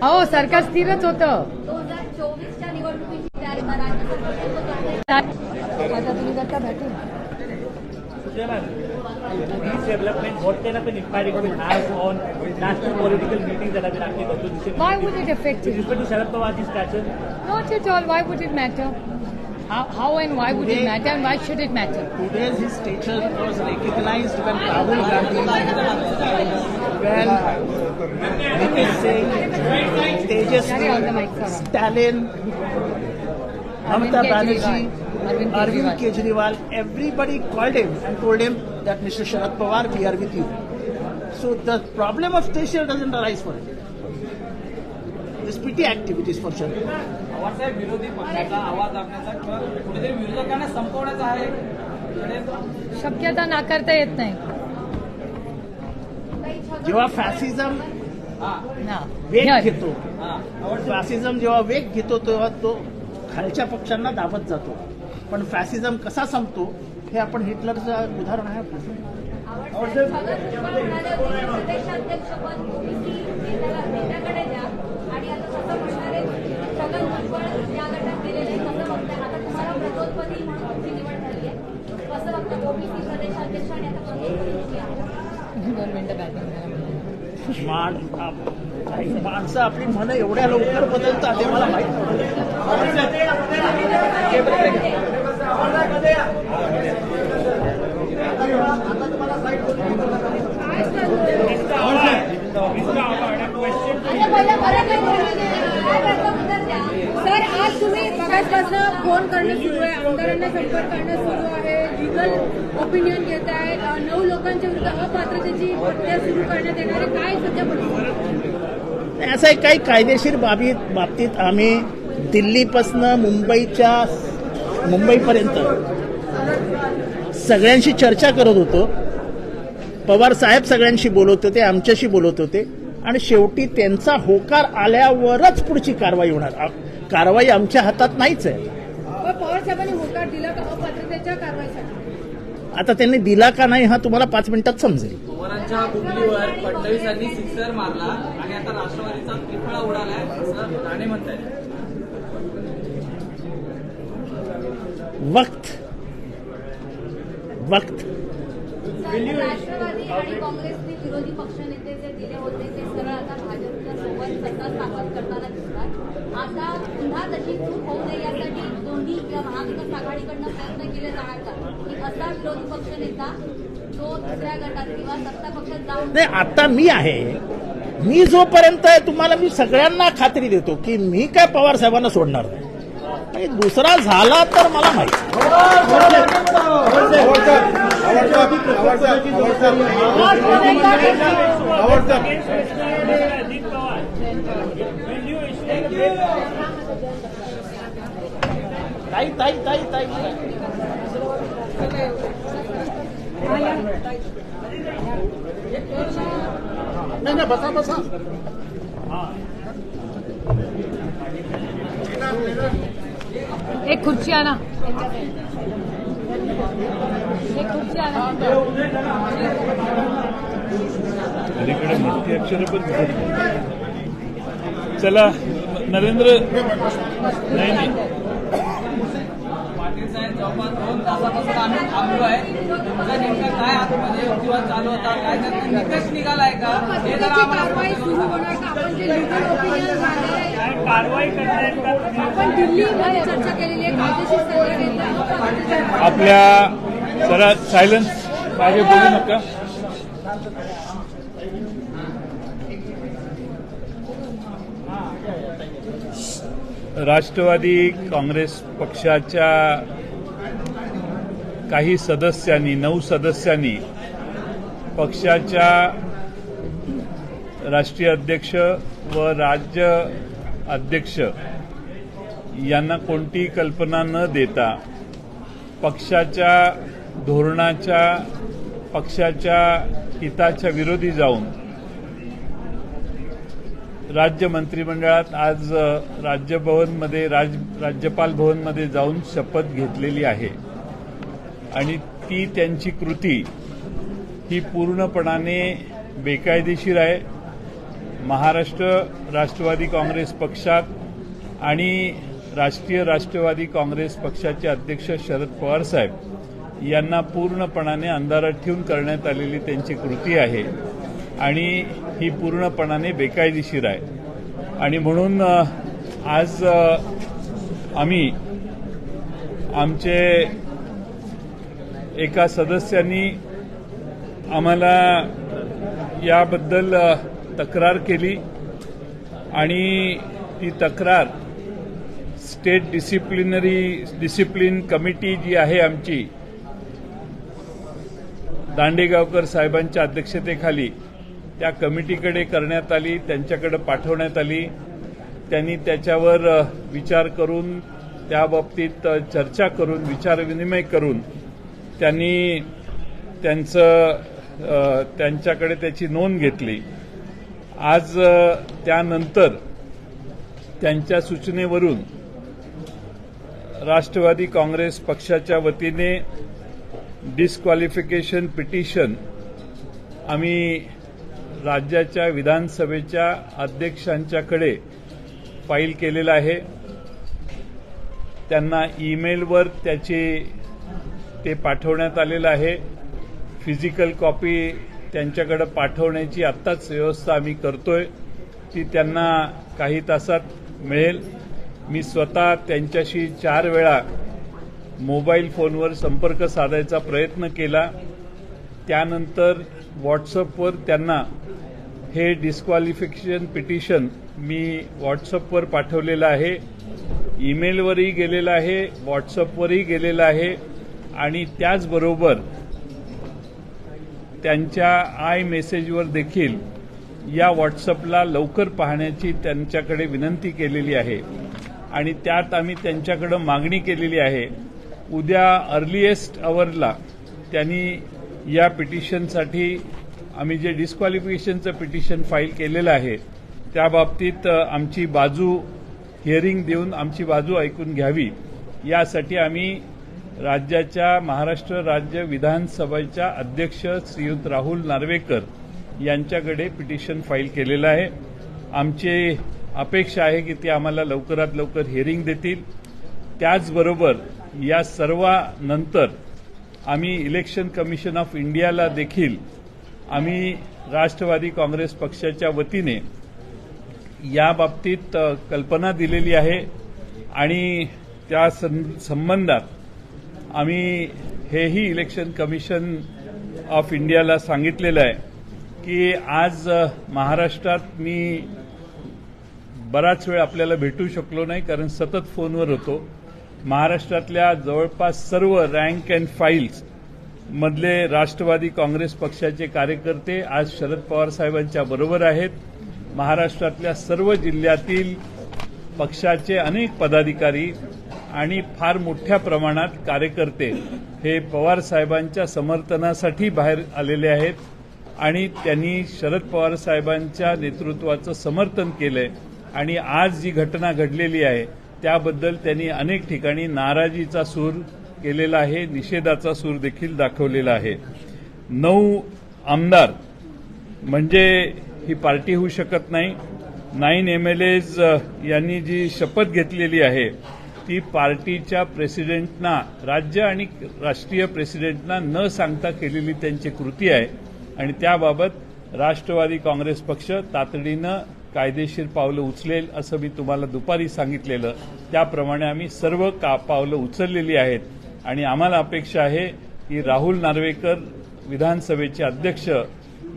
हो, सरकार स्थिरच होतं. 2024च्या निवडणुकीची तयारी राज्य सरकार आता तुम्ही करता भेटून. These developments, what kind of an impact it will have on national political meetings that have been actually conducted? Why would it affect With it? respect to Sharad Pawar's stature? Not at all. Why would it matter? How and why would it matter, and why should it matter? Today's his stature was recognized when Rahul Gandhi, when Nitin Singh, Carry on the Tejas, mic, sir. Stalin, Mamata Banerjee, Arvind Arvind Kejriwal, everybody called him and told him that Mr. Sharad Pawar, we are with you. So the problem of stature doesn't arise for him. It's petty activities for Sharad Pawar. आवाजसाहेब विरोधी पक्षाचा आवाज दाबण्याचा किंवा कुठेतरी विरोधकांना संपवण्याचा हा एक शक्यता नाकारता येत नाही जेव्हा फॅसिझम ना. वेग Here. घेतो, फॅसिझम जेव्हा वेग घेतो तेव्हा तो खालच्या पक्षांना दाबत जातो. पण फॅसिझम कसा संपतो हे आपण हिटलरचं उदाहरण आहे. प्रदेशाध्यक्षपद ओबीसी नेत्याकडे द्या आणि आता तसं म्हणणारे छगन भुजबळ या गटात गेलेले कसं बघताय? आता तुम्हाला प्रतोत्पदी म्हणून तुमची निवड झाली आहे, कसं बघताय? ओबीसी प्रदेशाध्यक्ष आणि आता प्रतोत्पदी तुम्ही आहात. 2 मिनिटं बॅटिंग. काही माणसं आपली मनं एवढ्या लवकर बदलतात हे मला माहित सर, आज तुम्ही मगासपासून फोन करणं सुरू आहे, आमदारांना संपर्क करणं सुरू आहे, लिगल ओपिनियन घेत आहे, 9 लोकांच्या विरुद्ध अपात्रतेची प्रक्रिया सुरू करण्यात येणार आहे. काय सध्या परिस्थिती? असं आहे. काही कायदेशीर बाबतीत आम्ही दिल्लीपासनं मुंबईपर्यंत सगळ्यांशी चर्चा करत होतो. पवार साहेब सगळ्यांशी बोलत होते, आमच्याशी बोलत होते आणि शेवटी त्यांचा होकार आल्यावरच पुढची कारवाई होणार. कारवाई आमच्या हातात नाहीच आहे. पवार साहेबांनी होकार दिला का अपात्रतेच्या कारवाईसाठी? आता त्यांनी दिला का नाही हा तुम्हाला 5 मिनिटात समजेल. पवारांच्या बुंदीवर फडणवीसांनी सिक्सर मारला आणि आता राष्ट्रवादीचा त्रिफळा उडालाय असं राणे म्हणतायत. वक्त राष्ट्रवादी आणि काँग्रेसने विरोधी पक्षनेते जे दिले होते ते सरळ आता भाजपच्या सोबत सत्ता स्थापन करताना दिसतात. आता पुन्हा तशी चूक होऊ नये यासाठी दोन्ही किंवा महाविकास आघाडीकडनं प्रयत्न केले जाणार का, की असा विरोधी पक्षनेता जो दुसऱ्या गटात किंवा सत्ता पक्षात जाऊन? नाही, आता मी आहे. मी जोपर्यंत आहे तुम्हाला मी सगळ्यांना खात्री देतो की मी काय पवार साहेबांना सोडणार नाही. आणि दुसरा झाला तर मला माहिती. ताई नाही बसा. एक खुर्ची आणा. अलीकडे मस्ती अक्षर पण चला नरेंद्र नाही पाटील साहेब जवळपास 2 तासापासून आम्ही थांबलो आहे. तुमचा नेमका काय आतमध्ये युक्तिवाद चालू होता, काय त्यातून निकष निघालाय का हे जरा कारवाई सुरू होणार का? आपण जे लिगल ओपिनियन झाले, कारवाई करणार आपण दिल्लीमध्ये चर्चा केलेली आहे, कायदेशीर सल्ला घेतला. आपल्या जरा सायलन्स मागे बोलू नका. राष्ट्रवादी काँग्रेस पक्षाच्या काही सदस्यांनी 9 सदस्यांनी पक्षाच्या राष्ट्रीय अध्यक्ष व राज्य अध्यक्ष यांना कोणतीही कल्पना न देता पक्षाच्या धोरणाच्या पक्षाच्या हिताच्या विरोधी जाऊन राज्य मंत्रिमंडळात आज राज्यभवनमध्ये राज्यपाल भवनमध्ये जाऊन शपथ घेतलेली आहे आणि ती त्यांची कृती ही पूर्णपणाने बेकायदेशीर आहे. महाराष्ट्र राष्ट्रवादी काँग्रेस पक्षात आणि राष्ट्रीय राष्ट्रवादी काँग्रेस पक्षाचे अध्यक्ष शरद पवार साहेब यांना पूर्णपणाने अंधारात ठेवून करण्यात आलेली त्यांची कृती आहे आणि ही पूर्णपणाने बेकायदेशीर आहे. आणि म्हणून आज आम्ही आमचे एका सदस्यांनी आम्हाला याबद्दल तक्रार केली आणि ती तक्रार स्टेट डिसिप्लिन कमिटी जी आहे आमची दांडेगावकर साहेबांच्या अध्यक्षतेखाली त्या कमिटीकडे करण्यात आली, त्यांच्याकडे पाठवण्यात आली. त्यांनी त्याच्यावर विचार करून त्याबाबतीत चर्चा करून विचारविनिमय करून त्यांनी त्यांच्याकडे त्याची नोंद घेतली. आज त्यानंतर त्यांच्या सूचनेवरून राष्ट्रवादी काँग्रेस पक्षाच्या वतीने डिस्क्वालिफिकेशन पिटिशन आम्ही राज्याच्या विधानसभेच्या अध्यक्षांच्याकडे फाईल केलेलं आहे. त्यांना ईमेलवर ते पाठवण्यात आलेलं आहे. फिजिकल कॉपी त्यांच्याकडे पाठवण्याची आत्ताच व्यवस्था आम्ही करतोय. ती त्यांना काही तासात मिळेल. मी स्वतः त्यांच्याशी 4 वेळा मोबाईल फोनवर संपर्क साधायचा प्रयत्न केला. त्यानंतर व्हॉट्सअपवर त्यांना हे डिस्क्वालिफिकेशन पिटिशन मी व्हॉट्सअपवर पाठवलेलं आहे. ईमेलवरही गेलेलं आहे, व्हॉट्सअपवरही गेलेलं आहे आणि त्याचबरोबर त्यांच्या आय मेसेजवर देखील या व्हॉट्सअपला लवकर पाहण्याची त्यांच्याकडे विनंती केलेली आहे. आणि त्यात आम्ही त्यांच्याकडे मागणी केलेली आहे, उद्या अर्लीएस्ट अवरला त्यांनी या पिटिशनसाठी आम्ही जे डिस्क्वालिफिकेशनचं पिटिशन फाईल केलेलं आहे त्याबाबतीत आमची बाजू हिअरिंग देऊन आमची बाजू ऐकून घ्यावी, यासाठी आम्ही राज्याच्या महाराष्ट्र राज्य विधानसभेच्या अध्यक्ष श्रीयुत राहुल नार्वेकर यांच्याकडे पिटिशन फाईल केलेलं आहे. आमची अपेक्षा आहे की ते आम्हाला लवकरात लवकर हिअरिंग देतील. त्याचबरोबर या सर्वानंतर आम्ही इलेक्शन कमिशन ऑफ इंडियाला देखील आम्ही राष्ट्रवादी काँग्रेस पक्षाच्या वतीने याबाबतीत कल्पना दिलेली आहे आणि त्या संबंधात आम्ही हेही इलेक्शन कमिशन ऑफ इंडियाला सांगितलेलं आहे की आज महाराष्ट्रात मी बराच वेळ आपल्याला भेटू शकलो नाही कारण सतत फोनवर होतो. महाराष्ट्रातल्या जवळपास सर्व रँक अँड फाईल्स मधले राष्ट्रवादी काँग्रेस पक्षाचे कार्यकर्ते आज शरद पवार साहेबांच्या बरोबर आहेत. महाराष्ट्रातल्या सर्व जिल्ह्यातील पक्षाचे अनेक पदाधिकारी आणि फार मोठ्या प्रमाणात कार्यकर्ते हे पवार साहेबांच्या समर्थनासाठी बाहेर आलेले आहेत आणि त्यांनी शरद पवार साहेबांच्या नेतृत्वाचं समर्थन केलंय. आणि आज जी घटना घडलेली आहे त्याबद्दल त्यांनी अनेक ठिकाणी नाराजीचा सूर केलेला आहे, निषेधाचा सूर देखील दाखवलेला आहे. 9 आमदार म्हणजे ही पार्टी होऊ शकत नाही. 9 MLAs यांनी जी शपथ घेतलेली आहे ती पार्टीच्या प्रेसिडेंटना, राज्य आणि राष्ट्रीय प्रेसिडेंटना न सांगता केलेली त्यांची कृती आहे आणि त्याबाबत राष्ट्रवादी काँग्रेस पक्ष तातडीनं कायदेशीर पावलं उचलेल असं मी तुम्हाला दुपारी सांगितलेलं. त्याप्रमाणे आम्ही सर्व पावलं उचललेली आहेत आणि आम्हाला अपेक्षा आहे की राहुल नार्वेकर विधानसभेचे अध्यक्ष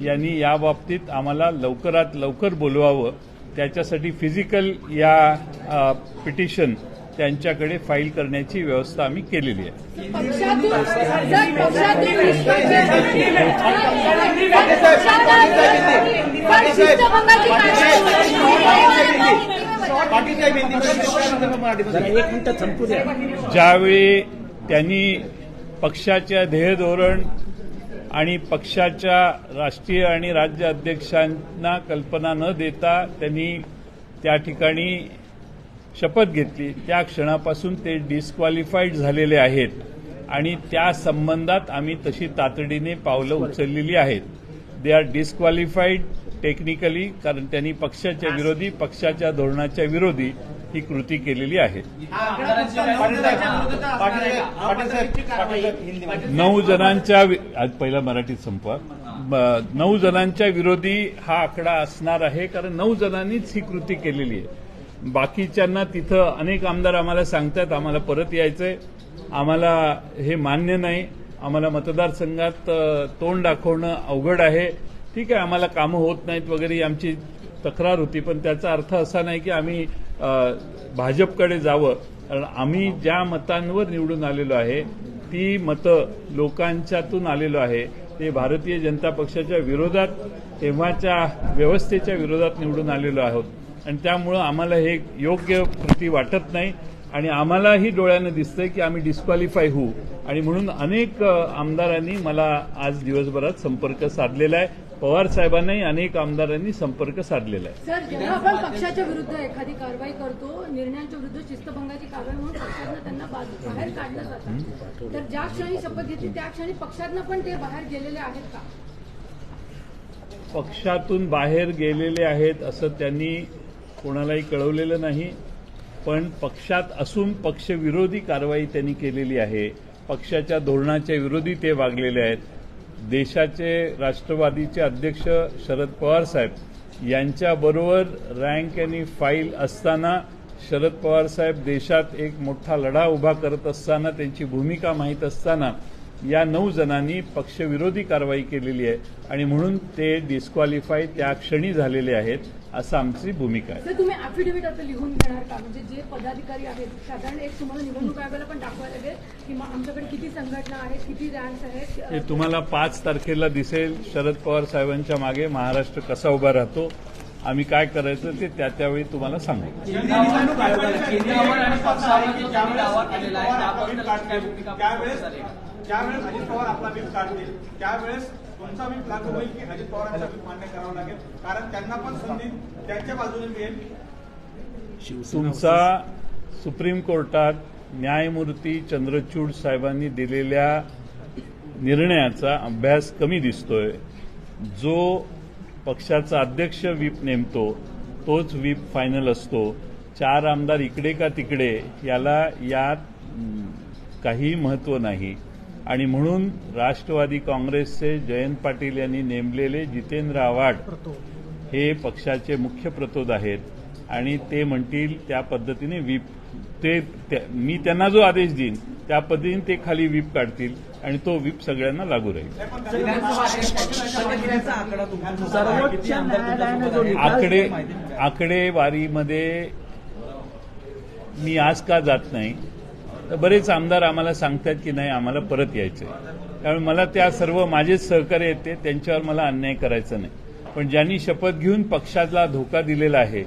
यांनी याबाबतीत आम्हाला लवकरात लवकर बोलवावं. त्याच्यासाठी फिजिकल या पिटिशन त्यांच्याकडे फाईल करण्याची व्यवस्था आम्ही केलेली आहे. ज्यावेळी त्यांनी पक्षाच्या ध्येयधोरण आणि पक्षाच्या राष्ट्रीय आणि राज्य अध्यक्षांना कल्पना न देता त्यांनी त्या ठिकाणी शपथ घेतली त्या क्षणापासून ते डिस्क्वालिफाईड झालेले आहेत आणि त्या संबंधात आम्ही तशी तातडीने पावलं उचललेली आहेत. दे आर डिस्क्वालिफाईड टेक्निकली, कारण त्यांनी पक्षाच्या विरोधी, पक्षाच्या धोरणाच्या विरोधी ही कृती केलेली आहे. 9 जणांच्या आज पहिला मराठीत संपवा. 9 जणांच्या विरोधी हा आकडा असणार आहे, कारण 9 जणांनीच ही कृती केलेली आहे. बाकीच्यांना तिथं अनेक आमदार आम्हाला सांगतात आम्हाला परत यायचंय, आम्हाला हे मान्य नाही, आम्हाला मतदारसंघात तोंड दाखवणं अवघड आहे, ठीक आहे आम्हाला कामं होत नाहीत वगैरे आमची तक्रार होती. पण त्याचा अर्थ असा नाही की आम्ही भाजपकडे जावं, कारण आम्ही ज्या मतांवर निवडून आलेलो आहे ती मतं लोकांच्यातून आलेलो आहे, ते भारतीय जनता पक्षाच्या विरोधात, तेव्हाच्या व्यवस्थेच्या विरोधात निवडून आलेलो आहोत. आणि त्यामुळं आम्हाला हे योग्य कृती वाटत नाही आणि आम्हालाही डोळ्यानं दिसतंय की आम्ही डिस्क्वालिफाय होऊ. आणि म्हणून अनेक आमदारांनी मला आज दिवसभरात संपर्क साधलेला आहे. पवार साहेबांनाही अनेक आमदारांनी संपर्क साधलेला आहे. सर, जेव्हा आपण पक्षाच्या विरुद्ध एखादी कारवाई करतो, निर्णयांच्या विरुद्ध शिस्तभंगाची कारवाई म्हणून पक्षातनं त्यांना बाहेर काढलं जातं, तर ज्या क्षणी शपथ घेतली त्या क्षणी पक्षातनं पण ते बाहेर गेलेले आहेत का? पक्षातून बाहेर गेलेले आहेत असं त्यांनी कोणालाही कळवलेलं नाही. पण पक्षात असून पक्षविरोधी कारवाई त्यांनी केलेली आहे. पक्षाच्या धोरणाच्या विरोधी ते वागलेले आहेत. देशाचे राष्ट्रवादीचे अध्यक्ष शरद पवार साहेब यांच्याबरोबर रँक आणि फाईल असताना, शरद पवार साहेब देशात एक मोठा लढा उभा करत असताना, त्यांची भूमिका माहीत असताना या 9 जणांनी पक्षविरोधी कारवाई केलेली आहे आणि म्हणून ते डिस्क्वालिफाय त्या क्षणी झालेले आहेत, असं आमची भूमिका आहे. सर, तुम्ही ॲफिडेव्हिट आता लिहून घेणार का? म्हणजे जे पदाधिकारी आहेत, साधारण एक तुम्हाला निवडणूक आयोगाला पण दाखवायला लागेल की आमच्याकडे किती संघटना आहेत, किती रँक्स आहेत. हे तुम्हाला 5 तारखेला दिसेल. शरद पवार साहेबांच्या मागे महाराष्ट्र कसा उभा राहतो, आम्ही काय करायचं ते त्यावेळी तुम्हाला सांगू. ज्यावेळेस अजित पवार आपला व्हीप काढतील त्यावेळेस तुमचा व्हीप लागू होईल की अजित पवारांचा व्हीप मान्य करावा लागेल, कारण त्यांना पण संधी त्यांच्या बाजूने मिळेल. तुमचा सुप्रीम कोर्टात न्यायमूर्ती चंद्रचूड साहेबांनी दिलेल्या निर्णयाचा अभ्यास कमी दिसतोय. जो पक्षाचा अध्यक्ष व्हीप नेमतो तोच व्हीप फायनल असतो. 4 आमदार इकडे का तिकडे यात काही महत्त्व नाही. आणि म्हणून राष्ट्रवादी काँग्रेसचे जयंत पाटील यांनी नेमलेले जितेंद्र आव्हाड हे पक्षाचे मुख्य प्रतोद आहेत आणि ते म्हणतील त्या पद्धतीने व्हीप मी त्यांना जो आदेश देईन त्या पद्धतीने ते खाली व्हीप काढतील आणि तो व्हीप सगळ्यांना लागू राहील. आकडेवारीमध्ये मी आज का जात नाही, तर बरेच आमदार आम्हाला सांगतात की नाही आम्हाला परत यायचंय. त्यामुळे मला त्या सर्व माझेच सहकार्य येते, त्यांच्यावर मला अन्याय करायचा नाही. पण ज्यांनी शपथ घेऊन पक्षाला धोका दिलेला आहे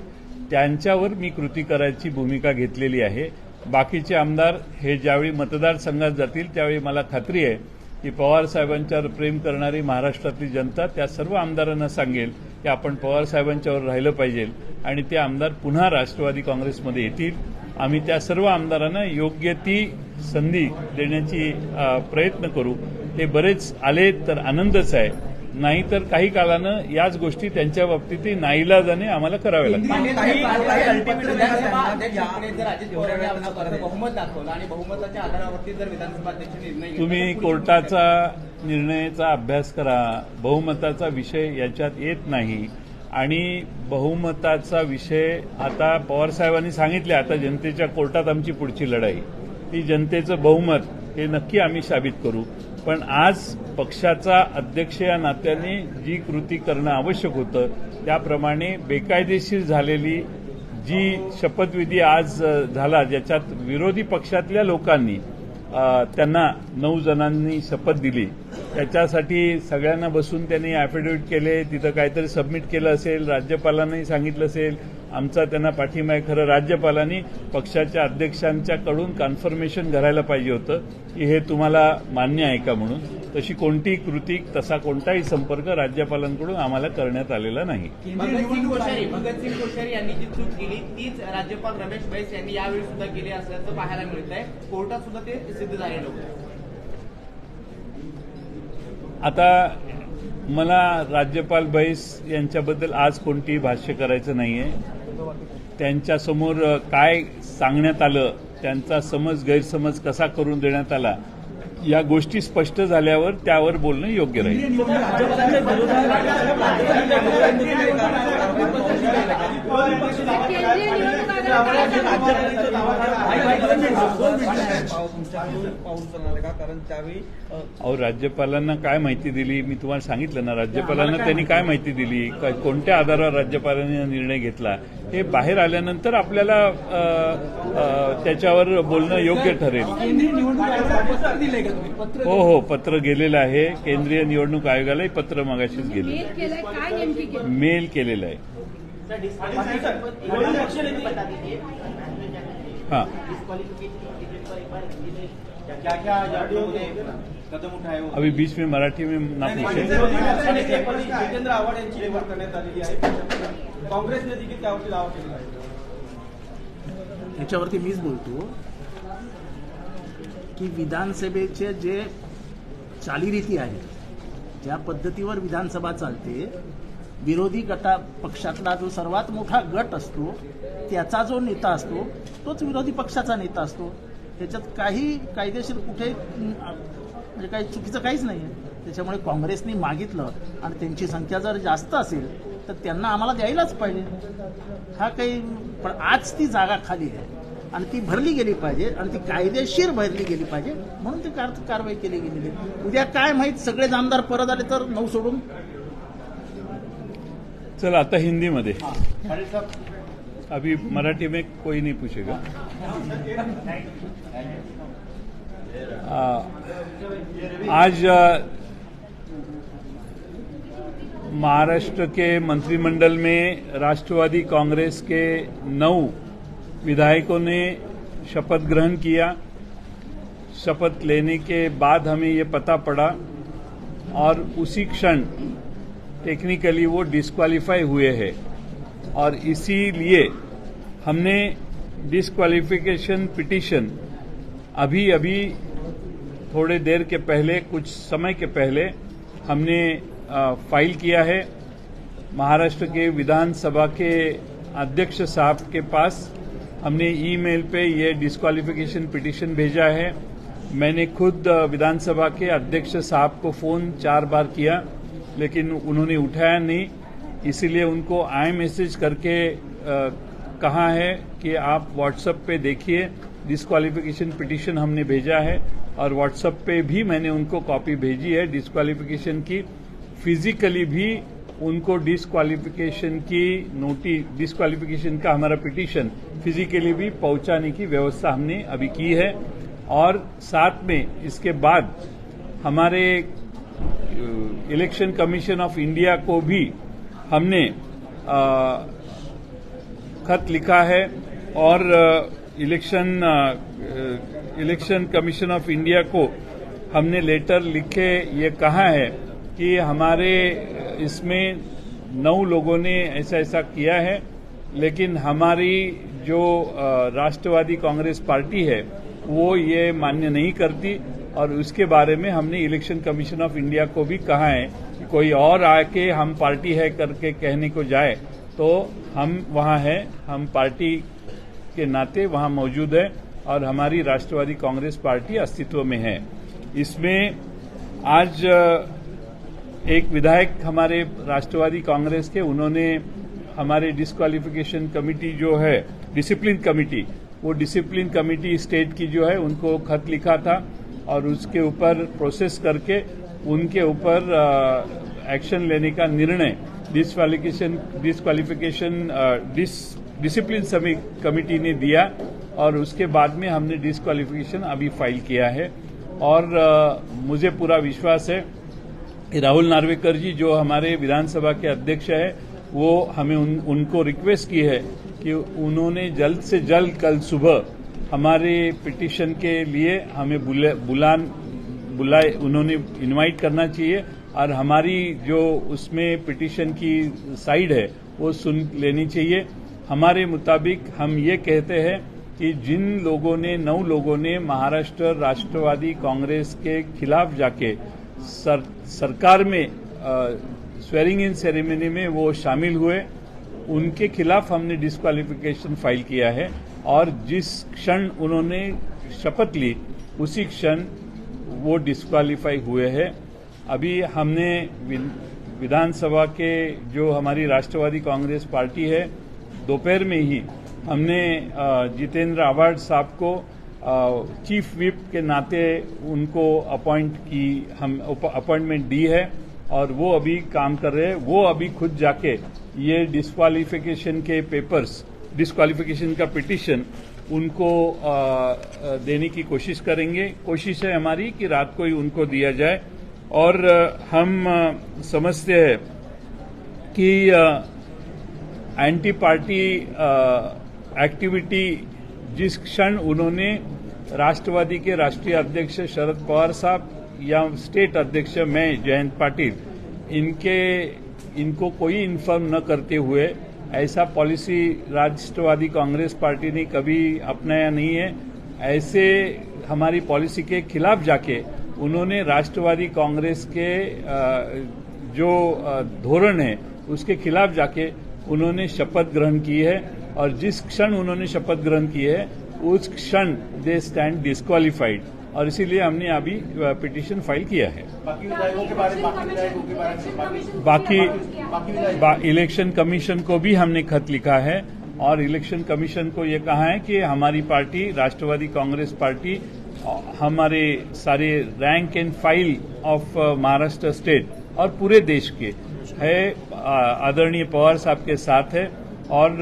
त्यांच्यावर मी कृती करायची भूमिका घेतलेली आहे. बाकीचे आमदार हे ज्यावेळी मतदारसंघात जातील त्यावेळी मला खात्री आहे की पवार साहेबांच्यावर प्रेम करणारी महाराष्ट्रातली जनता त्या सर्व आमदारांना सांगेल की आपण पवार साहेबांच्यावर राहिलं पाहिजे आणि ते आमदार पुन्हा राष्ट्रवादी काँग्रेसमध्ये येतील. आम्ही त्या सर्व आमदारांना योग्य ती संधी देण्याची प्रयत्न करू. ते बरेच आले तर आनंदच आहे, नाहीतर काही काळानं याच गोष्टी त्यांच्या बाबतीत नाईलाजाने आम्हाला कराव्या लागतील. तुम्ही कोर्टाचा निर्णयाचा अभ्यास करा. बहुमताचा विषय याच्यात येत नाही आणि बहुमताचा विषय आता पवार साहेबांनी सांगितले, आता जनतेच्या कोर्टात आमची पुढची लढाई, ती जनतेचं बहुमत हे नक्की आम्ही साबित करू. पण आज पक्षाचा अध्यक्ष या नात्याने जी कृती करणं आवश्यक होतं त्याप्रमाणे बेकायदेशीर झालेली जी शपथविधी आज झाला, ज्याच्यात विरोधी पक्षातल्या लोकांनी त्यांना 9 जणांनी शपथ दिली, त्याच्यासाठी सगळ्यांना बसून त्यांनी ॲफिडेव्हिट केले, तिथं काहीतरी सबमिट केलं असेल, राज्यपालांनाही सांगितलं असेल. आमचा त्यांना पाठिंबा आहे. खरं राज्यपालांनी पक्षाच्या अध्यक्षांच्याकडून कन्फर्मेशन करायला पाहिजे होतं की हे तुम्हाला मान्य आहे का म्हणून. तशी कोणतीही कृती, तसा कोणताही संपर्क राज्यपालांकडून आम्हाला करण्यात आलेला नाही. भगतसिंग कोश्यारी यांनी जी चूक केली तीच राज्यपाल रमेश बैस यांनी यावेळी सुद्धा केली असल्याचं पाहायला मिळत आहे. कोर्टात सुद्धा ते सिद्ध झालेलं होतं. आता मला राज्यपाल बैस यांच्याबद्दल आज कोणतीही भाष्य करायचं नाहीये. त्यांच्यासमोर काय सांगण्यात आलं, त्यांचा गैरसमज कसा करून देण्यात आला, या गोष्टी स्पष्ट झाल्यावर त्यावर बोलणं योग्य राहील. अहो, राज्यपालांना काय माहिती दिली मी तुम्हाला सांगितलं ना. राज्यपालांना त्यांनी काय माहिती दिली, कोणत्या आधारावर राज्यपालांनी निर्णय घेतला, हे बाहेर आल्यानंतर आपल्याला त्याच्यावर बोलणं योग्य ठरेल. हो, पत्र गेलेलं आहे. केंद्रीय निवडणूक आयोगालाही पत्र मगाशीच गेले, मेल केलेलं आहे. हाँ, अभी बीच में मराठी में ना पूछे. जितेंद्र आव्हाड यांची निवड करण्यात आलेली आहे. काँग्रेसने देखील त्यावरती दावा केलेला आहे. याच्यावरती मीच बोलतो की विधानसभेचे जे चालीरीती आहेत, ज्या पद्धतीवर विधानसभा चालते, विरोधी पक्षातला जो सर्वात मोठा गट असतो त्याचा जो नेता असतो तोच विरोधी पक्षाचा नेता असतो. त्याच्यात काही कायदेशीर कुठे म्हणजे काही चुकीचं काहीच नाही आहे. त्याच्यामुळे काँग्रेसने मागितलं आणि त्यांची संख्या जर जास्त असेल तर त्यांना आम्हाला द्यायलाच पाहिजे. हा काही, पण आज ती जागा खाली आहे आणि ती भरली गेली पाहिजे आणि ती कायदेशीर भरली गेली पाहिजे, म्हणून ती कारवाई केली गेलेली. उद्या काय माहीत, सगळे आमदार परत आले तर 9 सोडून. चला आता हिंदी में, अभी मराठी में कोई नहीं पूछेगा. आज महाराष्ट्र के मंत्रिमंडल में राष्ट्रवादी कांग्रेस के 9 विधायकों ने शपथ ग्रहण किया. शपथ लेने के बाद हमें ये पता पड़ा और उसी क्षण टेक्निकली वो डिस्क्वालीफाई हुए हैं और इसीलिए हमने डिस्क्वालिफिकेशन पिटीशन अभी थोड़े देर के पहले, कुछ समय के पहले हमने फाइल किया है. महाराष्ट्र के विधानसभा के अध्यक्ष साहब के पास हमने ईमेल पे ये डिस्क्वालिफिकेशन पिटीशन भेजा है. मैंने खुद विधानसभा के अध्यक्ष साहब को फोन 4 बार किया लेकिन उन्होंने उठाया नहीं. इसीलिए उनको मैसेज करके कहा है कि आप व्हाट्सएप पे देखिए, डिस्क्वालिफिकेशन पिटीशन हमने भेजा है. और व्हाट्सएप पे भी मैंने उनको कॉपी भेजी है डिस्क्वालिफिकेशन की. फिजिकली भी उनको डिस्क्वालिफिकेशन का हमारा पिटीशन फिजिकली भी पहुंचाने की व्यवस्था हमने अभी की है. और साथ में इसके बाद हमारे इलेक्शन कमीशन ऑफ इंडिया को भी हमने खत लिखा है और इलेक्शन कमीशन ऑफ इंडिया को हमने लेटर लिखे ये कहा है कि हमारे इसमें 9 लोगों ने ऐसा किया है, लेकिन हमारी जो राष्ट्रवादी कांग्रेस पार्टी है वो ये मान्य नहीं करती. और उसके बारे में हमने इलेक्शन कमीशन ऑफ इंडिया को भी कहा है कि कोई और आके हम पार्टी है करके कहने को जाए तो हम वहां हैं, हम पार्टी के नाते वहां मौजूद है और हमारी राष्ट्रवादी कांग्रेस पार्टी अस्तित्व में है. इसमें आज एक विधायक हमारे राष्ट्रवादी कांग्रेस के, उन्होंने हमारे डिस्क्वालिफिकेशन कमेटी जो है, डिसिप्लिन कमेटी, वो डिसिप्लिन कमेटी स्टेट की जो है उनको खत लिखा था और उसके ऊपर प्रोसेस करके उनके ऊपर एक्शन लेने का निर्णय डिसिप्लिन कमेटी ने दिया और उसके बाद में हमने डिस्क्वालिफिकेशन अभी फाइल किया है. और मुझे पूरा विश्वास है कि राहुल नार्वेकर जी जो हमारे विधानसभा के अध्यक्ष है, वो हमें उनको रिक्वेस्ट की है कि उन्होंने जल्द से जल्द कल सुबह हमारे पिटीशन के लिए हमें बुलाए, उन्होंने इनवाइट करना चाहिए और हमारी जो उसमें पिटीशन की साइड है वो सुन लेनी चाहिए. हमारे मुताबिक हम ये कहते हैं कि जिन लोगों ने 9 लोगों ने महाराष्ट्र राष्ट्रवादी कांग्रेस के खिलाफ जाके सरकार में स्वेरिंग इन सेरेमनी में वो शामिल हुए, उनके खिलाफ हमने डिस्क्वालिफिकेशन फाइल किया है और जिस क्षण उन्होंने शपथ ली उसी क्षण वो डिस्क्वालीफाई हुए हैं। अभी हमने विधानसभा के जो हमारी राष्ट्रवादी कांग्रेस पार्टी है, दोपहर में ही हमने जितेंद्र आव्हाड साहब को चीफ व्हिप के नाते उनको अपॉइंटमेंट दी है और वो अभी काम कर रहे हैं। वो अभी खुद जाके ये डिस्क्वालिफिकेशन के पेपर्स, डिस्क्वालिफिकेशन का पिटीशन उनको देने की कोशिश करेंगे। कोशिश है हमारी कि रात को ही उनको दिया जाए और हम समझते हैं कि एंटी पार्टी एक्टिविटी जिस क्षण उन्होंने राष्ट्रवादी के राष्ट्रीय अध्यक्ष शरद पवार साहब या स्टेट अध्यक्ष मैं जयंत पाटिल इनको कोई इन्फॉर्म न करते हुए ऐसा पॉलिसी राष्ट्रवादी कांग्रेस पार्टी ने कभी अपनाया नहीं है। ऐसे हमारी पॉलिसी के खिलाफ जाके उन्होंने राष्ट्रवादी कांग्रेस के जो धोरण है उसके खिलाफ जाके उन्होंने शपथ ग्रहण की है और जिस क्षण उन्होंने शपथ ग्रहण की है उस क्षण दे स्टैंड डिस्क्वालिफाइड और इसीलिए हमने अभी पिटीशन फाइल किया है। बाकी इलेक्शन कमीशन को भी हमने खत लिखा है और इलेक्शन कमीशन को ये कहा है कि हमारी पार्टी राष्ट्रवादी कांग्रेस पार्टी हमारे सारे rank end file of Maharashtra state और पूरे देश के है आदरणीय पवार साहब के साथ है और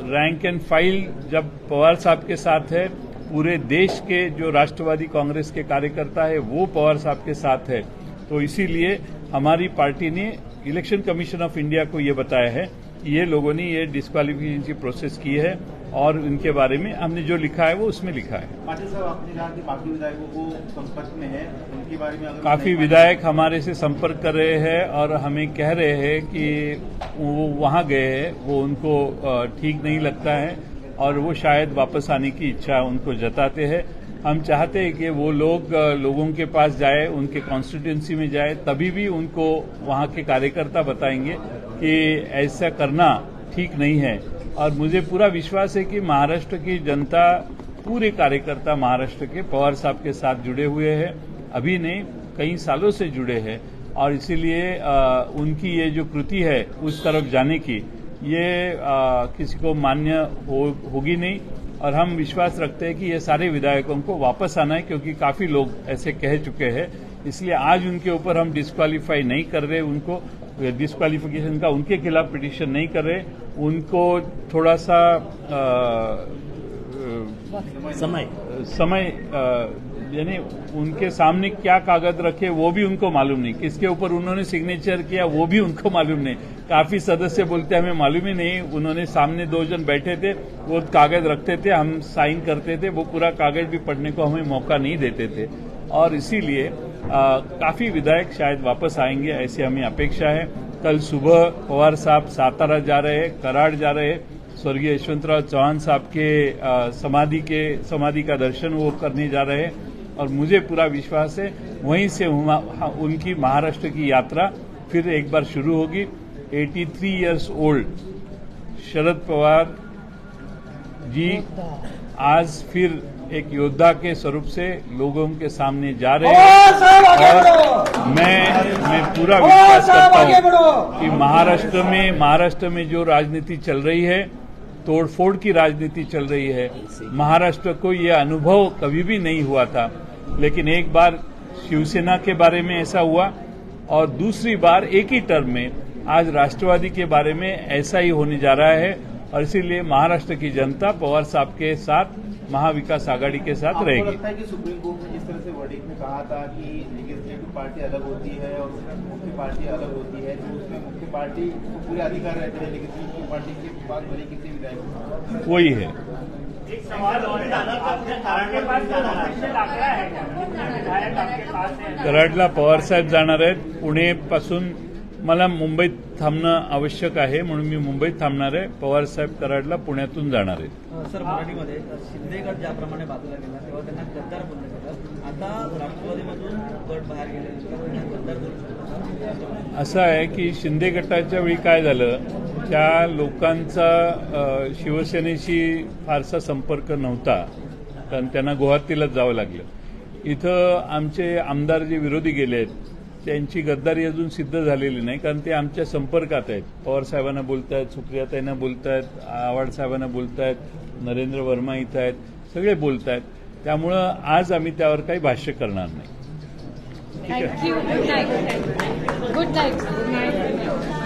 रैंक एंड फाइल जब पवार साहब के साथ है, पूरे देश के जो राष्ट्रवादी कांग्रेस के कार्यकर्ता है वो पवार साहब के साथ है। तो इसीलिए हमारी पार्टी ने इलेक्शन कमीशन ऑफ इंडिया को ये बताया है कि ये लोगों ने ये डिस्क्वालिफिकेशन की प्रोसेस की है और उनके बारे में हमने जो लिखा है वो उसमें लिखा है। पाटिल साहब, आपने कहा कि बाकी विधायकों को संपर्क में है, उनके बारे में काफी विधायक हमारे से संपर्क कर रहे हैं और हमें कह रहे हैं कि वो वहां गए हैं, वो उनको ठीक नहीं लगता है और वो शायद वापस आने की इच्छा उनको जताते हैं। हम चाहते हैं कि वो लोगों के पास जाए, उनके कॉन्स्टिट्यूंसी में जाए, तभी भी उनको वहां के कार्यकर्ता बताएंगे कि ऐसा करना ठीक नहीं है। और मुझे पूरा विश्वास है कि महाराष्ट्र की जनता, पूरे कार्यकर्ता महाराष्ट्र के पवार साहब के साथ जुड़े हुए हैं, अभी नहीं कई सालों से जुड़े हैं और इसीलिए उनकी ये जो कृति है उस तरफ जाने की ये किसी को मान्य होगी नहीं और हम विश्वास रखते हैं कि ये सारे विधायकों को वापस आना है क्योंकि काफी लोग ऐसे कह चुके हैं। इसलिए आज उनके ऊपर हम डिस्क्वालीफाई नहीं कर रहे, उनको डिस्क्वालिफिकेशन का उनके खिलाफ पिटीशन नहीं कर रहे, उनको थोड़ा सा समय यानी उनके सामने क्या कागज रखे वो भी उनको मालूम नहीं, किसके ऊपर उन्होंने सिग्नेचर किया वो भी उनको मालूम नहीं। काफी सदस्य बोलते हमें मालूम ही नहीं, उन्होंने सामने 2 जन बैठे थे, वो कागज रखते थे, हम साइन करते थे, वो पूरा कागज भी पढ़ने को हमें मौका नहीं देते थे और इसीलिए काफी विधायक शायद वापस आएंगे, ऐसी हमें अपेक्षा है। कल सुबह पवार साहब सातारा जा रहे हैं, कराड़ जा रहे हैं, स्वर्गीय यशवंतराव चौहान साहब के समाधि का दर्शन वो करने जा रहे हैं और मुझे पूरा विश्वास है वहीं से उनकी महाराष्ट्र की यात्रा फिर एक बार शुरू होगी। 83 इयर्स ओल्ड शरद पवार जी आज फिर एक योद्धा के स्वरूप से लोगों के सामने जा रहे हैं और मैं पूरा विश्वास करता हूं कि महाराष्ट्र में जो राजनीति चल रही है, तोड़फोड़ की राजनीति चल रही है, महाराष्ट्र को यह अनुभव कभी भी नहीं हुआ था, लेकिन एक बार शिवसेना के बारे में ऐसा हुआ और दूसरी बार एक ही टर्म में आज राष्ट्रवादी के बारे में ऐसा ही होने जा रहा है और इसीलिए महाराष्ट्र की जनता पवार साहब के साथ, महाविकास आघाड़ी के साथ रहेगी। आपको लगता है कि सुप्रीम कोर्ट ने जिस तरह से वर्डिक्ट में कहा था कि लेजिस्लेटिव पार्टी अलग होती है और मुख्य पार्टी अलग होती है, तो उसमें मुख्य पार्टी को पूरे अधिकार रहते हैं, लेजिस्लेटिव पार्टी के पास भले किसी विधायक वही है। एक सवाल और आपके पास कराडला पवार साहेब जाणार आहेत। पुणेपासून मला मुंबईत थांबणं आवश्यक आहे म्हणून मी मुंबईत थांबणार आहे। पवार साहेब कराडला पुण्यातून जाणार आहेत। सर, मराठीमध्ये शिंदेगड ज्याप्रमाणे बांधला गेला तेव्हा त्यांना गद्दार बोललं गेलं आता राष्ट्रवादीमधून गट बाहेर गेल्यानंतर गद्दार करू शकतो. असं आहे की शिंदे गटाच्या वेळी काय झालं, त्या लोकांचा शिवसेनेशी फारसा संपर्क नव्हता, कारण त्यांना गुवाहाटीलाच जावं लागलं. इथं आमचे आमदार जे विरोधी गेले आहेत त्यांची गद्दारी अजून सिद्ध झालेली नाही, कारण ते आमच्या संपर्कात आहेत. पवार साहेबांना बोलतायत, सुप्रियाताईंना बोलतायत, आव्हाड साहेबांना बोलतायत, नरेंद्र वर्मा इथं आहेत, सगळे बोलतायत. त्यामुळं आज आम्ही त्यावर काही भाष्य करणार नाही. Thank you. Good night. Good night.